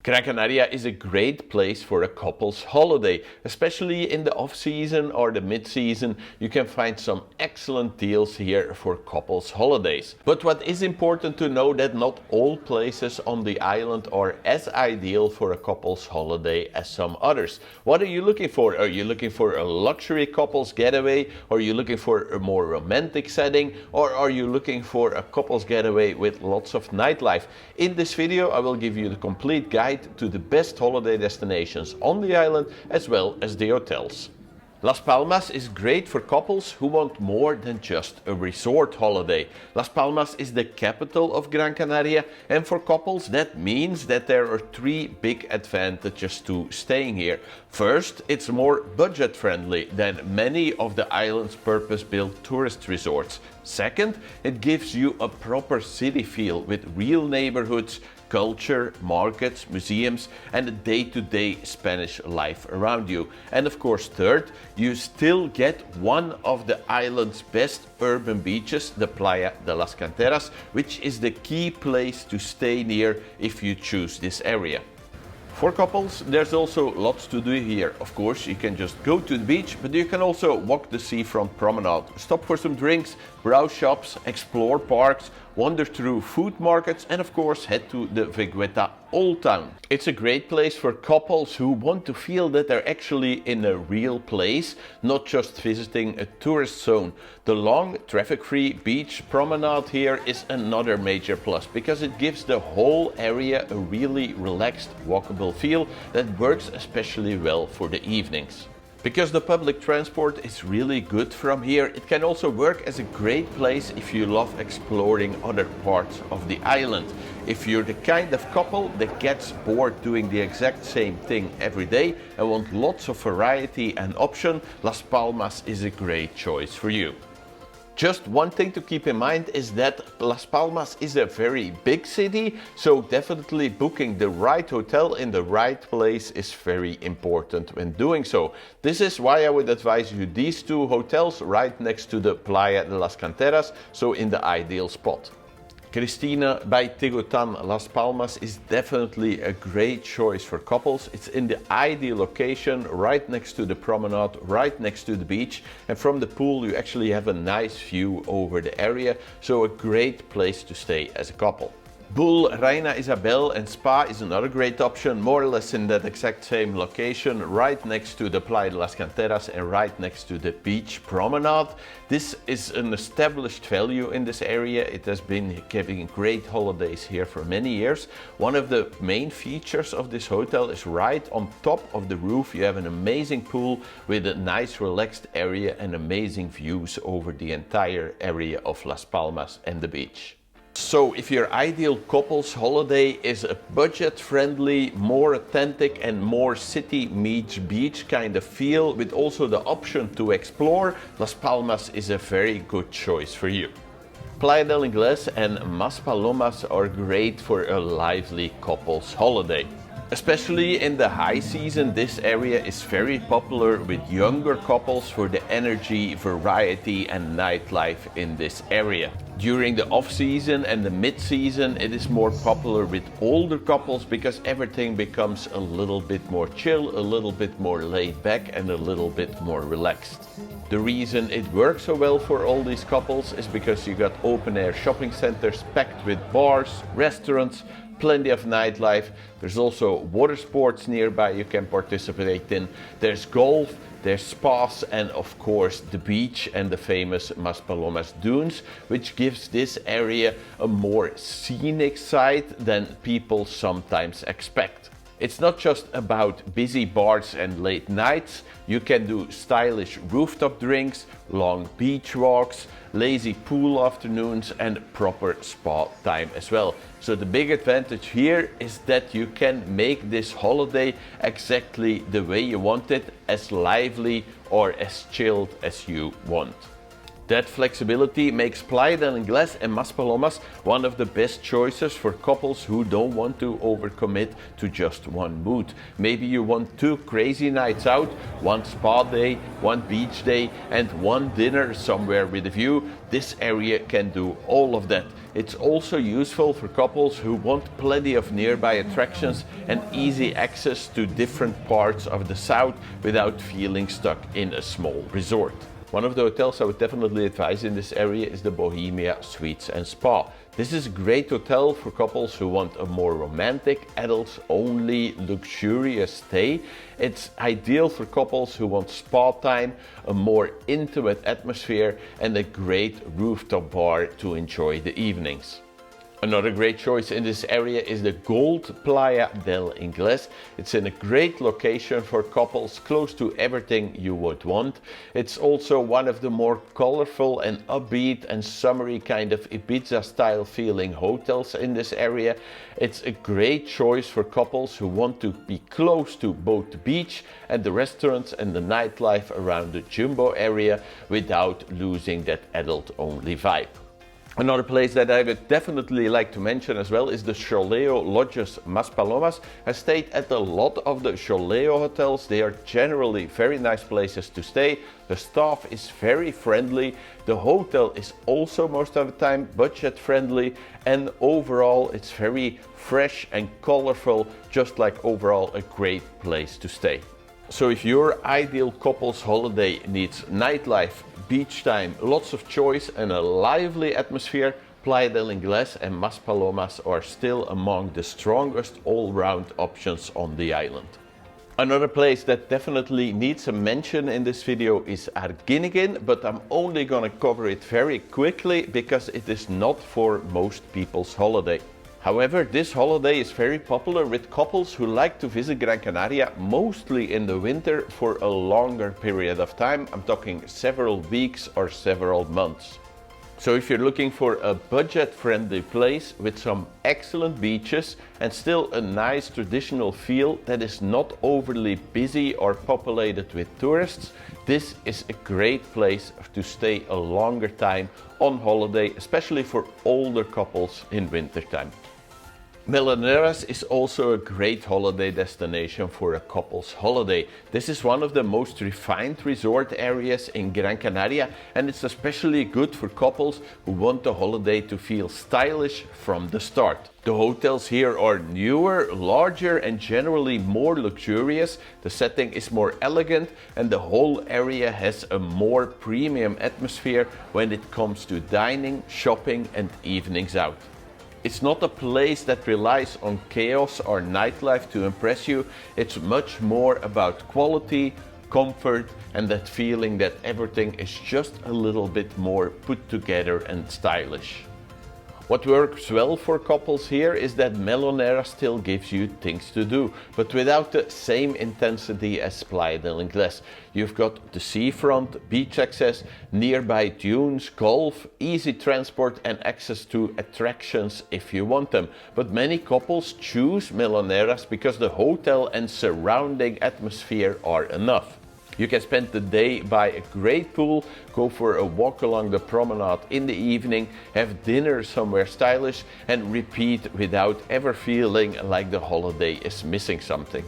Gran Canaria is a great place for a couple's holiday, especially in the off-season or the mid-season. You can find some excellent deals here for couples holidays. But what is important to know that not all places on the island are as ideal for a couple's holiday as some others. What are you looking for? Are you looking for a luxury couple's getaway? Are you looking for a more romantic setting? Or are you looking for a couple's getaway with lots of nightlife? In this video I will give you the complete guide to the best holiday destinations on the island as well as the hotels. Las Palmas is great for couples who want more than just a resort holiday. Las Palmas is the capital of Gran Canaria, and for couples that means that there are three big advantages to staying here. First, it's more budget friendly than many of the island's purpose-built tourist resorts. Second, it gives you a proper city feel with real neighborhoods, culture, markets, museums, and a day-to-day Spanish life around you. And of course, third, you still get one of the island's best urban beaches, the Playa de las Canteras, which is the key place to stay near if you choose this area. For couples, there's also lots to do here. Of course, you can just go to the beach, but you can also walk the seafront promenade, stop for some drinks, browse shops, explore parks, wander through food markets, and of course head to the Vegueta Old Town. It's a great place for couples who want to feel that they're actually in a real place, not just visiting a tourist zone. The long traffic-free beach promenade here is another major plus because it gives the whole area a really relaxed, walkable feel that works especially well for the evenings. Because the public transport is really good from here, it can also work as a great place if you love exploring other parts of the island. If you're the kind of couple that gets bored doing the exact same thing every day and want lots of variety and option, Las Palmas is a great choice for you. Just one thing to keep in mind is that Las Palmas is a very big city, so definitely booking the right hotel in the right place is very important when doing so. This is why I would advise you these two hotels right next to the Playa de las Canteras, so in the ideal spot. Cristina by Tigotan Las Palmas is definitely a great choice for couples. It's in the ideal location, right next to the promenade, right next to the beach, and from the pool you actually have a nice view over the area, so a great place to stay as a couple. Bull, Reina, Isabel and Spa is another great option, more or less in that exact same location, right next to the Playa de las Canteras and right next to the beach promenade. This is an established value in this area. It has been giving great holidays here for many years. One of the main features of this hotel is right on top of the roof. You have an amazing pool with a nice relaxed area and amazing views over the entire area of Las Palmas and the beach. So if your ideal couple's holiday is a budget-friendly, more authentic and more city meets beach kind of feel with also the option to explore, Las Palmas is a very good choice for you. Playa del Inglés and Maspalomas are great for a lively couple's holiday. Especially in the high season, this area is very popular with younger couples for the energy, variety and nightlife in this area. During the off-season and the mid-season, it is more popular with older couples because everything becomes a little bit more chill, a little bit more laid back and a little bit more relaxed. The reason it works so well for all these couples is because you got open-air shopping centers packed with bars, restaurants, plenty of nightlife. There's also water sports nearby you can participate in. There's golf, there's spas and of course the beach and the famous Maspalomas dunes, which gives this area a more scenic side than people sometimes expect. It's not just about busy bars and late nights. You can do stylish rooftop drinks, long beach walks, lazy pool afternoons and proper spa time as well. So the big advantage here is that you can make this holiday exactly the way you want it, as lively or as chilled as you want. That flexibility makes Playa de Inglés and Maspalomas one of the best choices for couples who don't want to overcommit to just one mood. Maybe you want 2 crazy nights out, 1 spa day, 1 beach day and 1 dinner somewhere with a view. This area can do all of that. It's also useful for couples who want plenty of nearby attractions and easy access to different parts of the south without feeling stuck in a small resort. One of the hotels I would definitely advise in this area is the Bohemia Suites Spa. This is a great hotel for couples who want a more romantic, adults-only, luxurious stay. It's ideal for couples who want spa time, a more intimate atmosphere, and a great rooftop bar to enjoy the evenings. Another great choice in this area is the Gold Playa del Inglés. It's in a great location for couples, close to everything you would want. It's also one of the more colorful and upbeat and summery kind of Ibiza style feeling hotels in this area. It's a great choice for couples who want to be close to both the beach and the restaurants and the nightlife around the Jumbo area without losing that adult-only vibe. Another place that I would definitely like to mention as well is the Sholeo Lodges Maspalomas. I stayed at a lot of the Sholeo hotels. They are generally very nice places to stay. The staff is very friendly. The hotel is also most of the time budget friendly, and overall it's very fresh and colorful, just like overall a great place to stay. So if your ideal couple's holiday needs nightlife, beach time, lots of choice and a lively atmosphere, Playa del Inglés and Maspalomas are still among the strongest all-round options on the island. Another place that definitely needs a mention in this video is Arguineguín, but I'm only gonna cover it very quickly because it is not for most people's holiday. However, this holiday is very popular with couples who like to visit Gran Canaria mostly in the winter for a longer period of time. I'm talking several weeks or several months. So if you're looking for a budget-friendly place with some excellent beaches and still a nice traditional feel that is not overly busy or populated with tourists, this is a great place to stay a longer time on holiday, especially for older couples in wintertime. Meloneras is also a great holiday destination for a couple's holiday. This is one of the most refined resort areas in Gran Canaria, and it's especially good for couples who want the holiday to feel stylish from the start. The hotels here are newer, larger and generally more luxurious. The setting is more elegant and the whole area has a more premium atmosphere when it comes to dining, shopping and evenings out. It's not a place that relies on chaos or nightlife to impress you. It's much more about quality, comfort, and that feeling that everything is just a little bit more put together and stylish. What works well for couples here is that Meloneras still gives you things to do, but without the same intensity as Playa del Inglés. You've got the seafront, beach access, nearby dunes, golf, easy transport and access to attractions if you want them. But many couples choose Meloneras because the hotel and surrounding atmosphere are enough. You can spend the day by a great pool, go for a walk along the promenade in the evening, have dinner somewhere stylish and repeat without ever feeling like the holiday is missing something.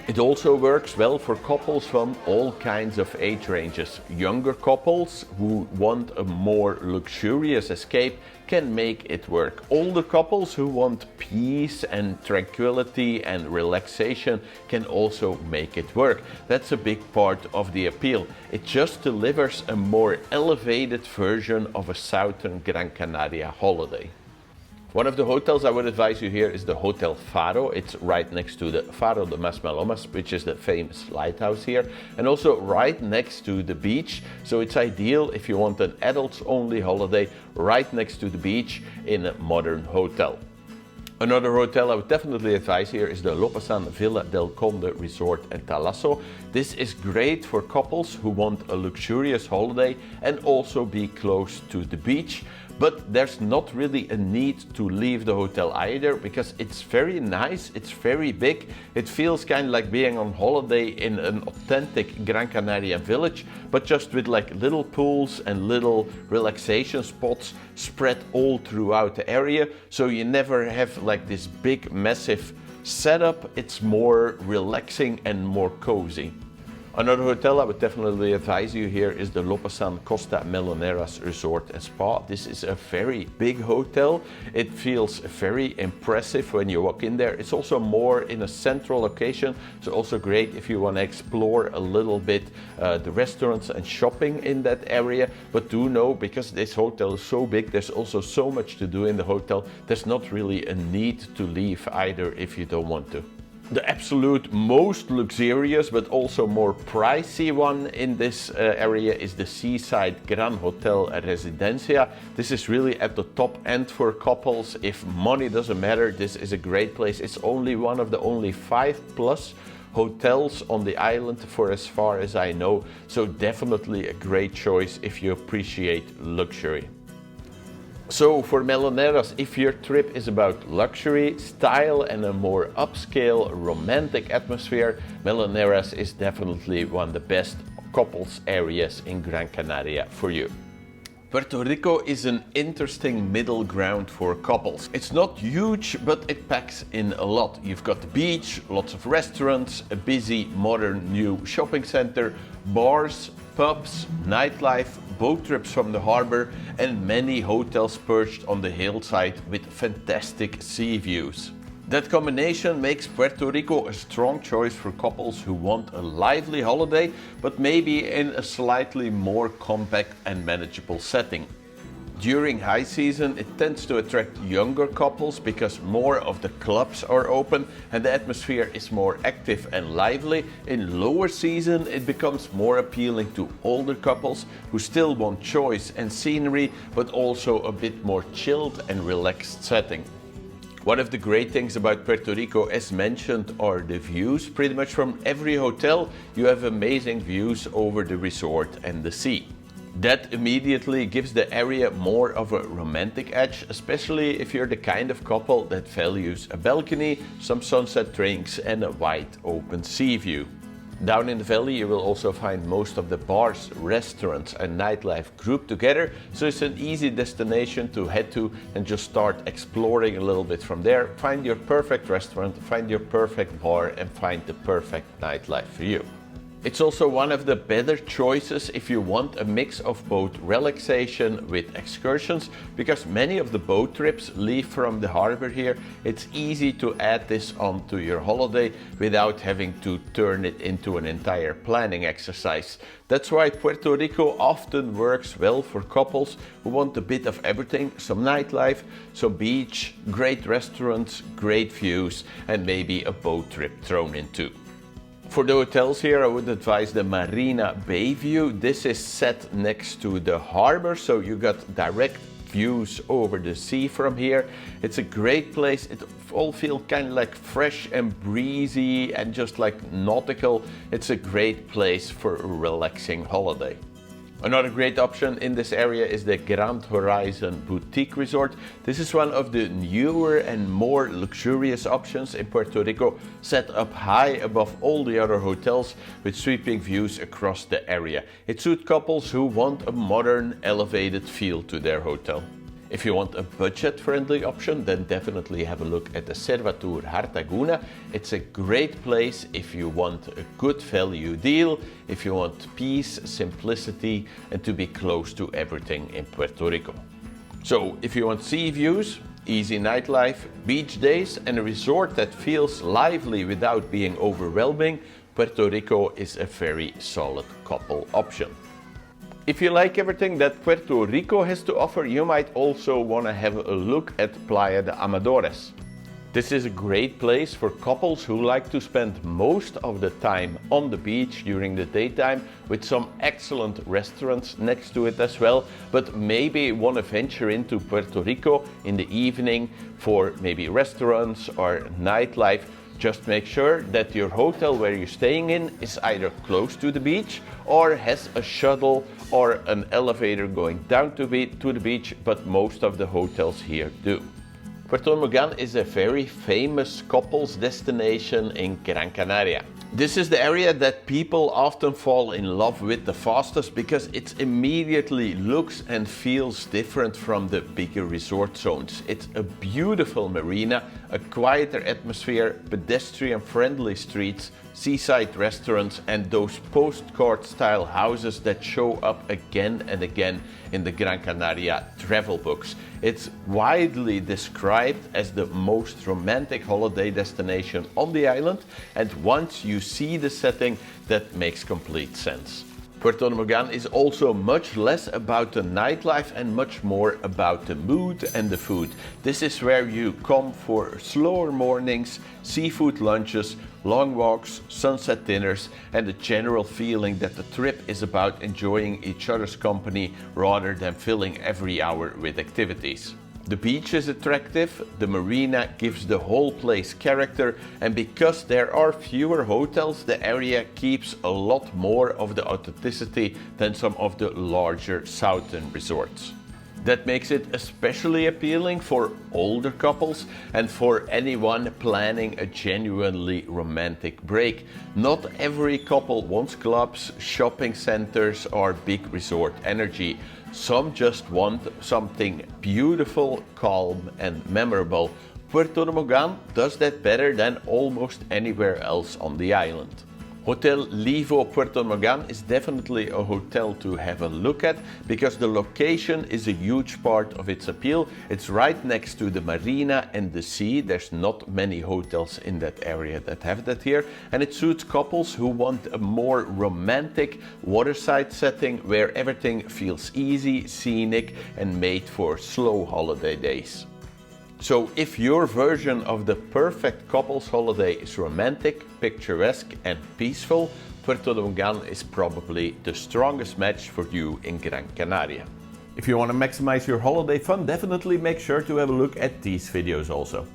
It also works well for couples from all kinds of age ranges. Younger couples who want a more luxurious escape can make it work. Older couples who want peace and tranquility and relaxation can also make it work. That's a big part of the appeal. It just delivers a more elevated version of a southern Gran Canaria holiday. One of the hotels I would advise you here is the Hotel Faro. It's right next to the Faro de Maspalomas, which is the famous lighthouse here, and also right next to the beach. So it's ideal if you want an adults-only holiday right next to the beach in a modern hotel. Another hotel I would definitely advise here is the Lopesan Villa del Conde Resort and Thalasso. This is great for couples who want a luxurious holiday and also be close to the beach. But there's not really a need to leave the hotel either, because it's very nice, it's very big. It feels kind of like being on holiday in an authentic Gran Canaria village, but just with like little pools and little relaxation spots spread all throughout the area. So you never have like this big massive setup. It's more relaxing and more cozy. Another hotel I would definitely advise you here is the Lopesan Costa Meloneras Resort and Spa. This is a very big hotel. It feels very impressive when you walk in there. It's also more in a central location, so also great if you want to explore a little bit the restaurants and shopping in that area. But do know, because this hotel is so big, there's also so much to do in the hotel. There's not really a need to leave either if you don't want to. The absolute most luxurious but also more pricey one in this area is the Seaside Grand Hotel Residencia. This is really at the top end for couples. If money doesn't matter, this is a great place. It's only one of the only 5+ hotels on the island for as far as I know. So definitely a great choice if you appreciate luxury. So for Meloneras, if your trip is about luxury, style and a more upscale romantic atmosphere, Meloneras is definitely one of the best couples areas in Gran Canaria for you. Puerto Rico is an interesting middle ground for couples. It's not huge, but it packs in a lot. You've got the beach, lots of restaurants, a busy modern new shopping center, bars, pubs, nightlife, boat trips from the harbor, and many hotels perched on the hillside with fantastic sea views. That combination makes Puerto Rico a strong choice for couples who want a lively holiday, but maybe in a slightly more compact and manageable setting. During high season, it tends to attract younger couples because more of the clubs are open and the atmosphere is more active and lively. In lower season, it becomes more appealing to older couples who still want choice and scenery, but also a bit more chilled and relaxed setting. One of the great things about Puerto Rico, as mentioned, are the views. Pretty much from every hotel, you have amazing views over the resort and the sea. That immediately gives the area more of a romantic edge, especially if you're the kind of couple that values a balcony, some sunset drinks and a wide open sea view. Down in the valley you will also find most of the bars, restaurants and nightlife grouped together, so it's an easy destination to head to and just start exploring a little bit from there. Find your perfect restaurant, find your perfect bar and find the perfect nightlife for you. It's also one of the better choices if you want a mix of both relaxation with excursions, because many of the boat trips leave from the harbor here. It's easy to add this onto your holiday without having to turn it into an entire planning exercise. That's why Puerto Rico often works well for couples who want a bit of everything: some nightlife, some beach, great restaurants, great views, and maybe a boat trip thrown in too. For the hotels here, I would advise the Marina Bayview. This is set next to the harbor, so you got direct views over the sea from here. It's a great place. It all feels kind of like fresh and breezy and just like nautical. It's a great place for a relaxing holiday. Another great option in this area is the Grand Horizon Boutique Resort. This is one of the newer and more luxurious options in Puerto Rico, set up high above all the other hotels with sweeping views across the area. It suits couples who want a modern, elevated feel to their hotel. If you want a budget-friendly option, then definitely have a look at the Servatur Hartaguna. It's a great place if you want a good value deal, if you want peace, simplicity, and to be close to everything in Puerto Rico. So if you want sea views, easy nightlife, beach days, and a resort that feels lively without being overwhelming, Puerto Rico is a very solid couple option. If you like everything that Puerto Rico has to offer, you might also want to have a look at Playa de Amadores. This is a great place for couples who like to spend most of the time on the beach during the daytime, with some excellent restaurants next to it as well, but maybe want to venture into Puerto Rico in the evening for maybe restaurants or nightlife. Just make sure that your hotel where you're staying in is either close to the beach or has a shuttle or an elevator going down to the beach, but most of the hotels here do. Puerto de Mogán is a very famous couples destination in Gran Canaria. This is the area that people often fall in love with the fastest because it immediately looks and feels different from the bigger resort zones. It's a beautiful marina, a quieter atmosphere, pedestrian-friendly streets, seaside restaurants, and those postcard style houses that show up again and again in the Gran Canaria travel books. It's widely described as the most romantic holiday destination on the island, and once you see the setting, that makes complete sense. Puerto de Mogán is also much less about the nightlife and much more about the mood and the food. This is where you come for slower mornings, seafood lunches, long walks, sunset dinners, and the general feeling that the trip is about enjoying each other's company rather than filling every hour with activities. The beach is attractive, the marina gives the whole place character, and because there are fewer hotels, the area keeps a lot more of the authenticity than some of the larger southern resorts. That makes it especially appealing for older couples and for anyone planning a genuinely romantic break. Not every couple wants clubs, shopping centers, or big resort energy. Some just want something beautiful, calm, and memorable. Puerto de Mogán does that better than almost anywhere else on the island. Hotel LIVVO Puerto de Mogán is definitely a hotel to have a look at because the location is a huge part of its appeal. It's right next to the marina and the sea. There's not many hotels in that area that have that here, and it suits couples who want a more romantic waterside setting where everything feels easy, scenic, and made for slow holiday days. So if your version of the perfect couples holiday is romantic, picturesque, and peaceful, Puerto de Mogán is probably the strongest match for you in Gran Canaria. If you want to maximize your holiday fun, definitely make sure to have a look at these videos also.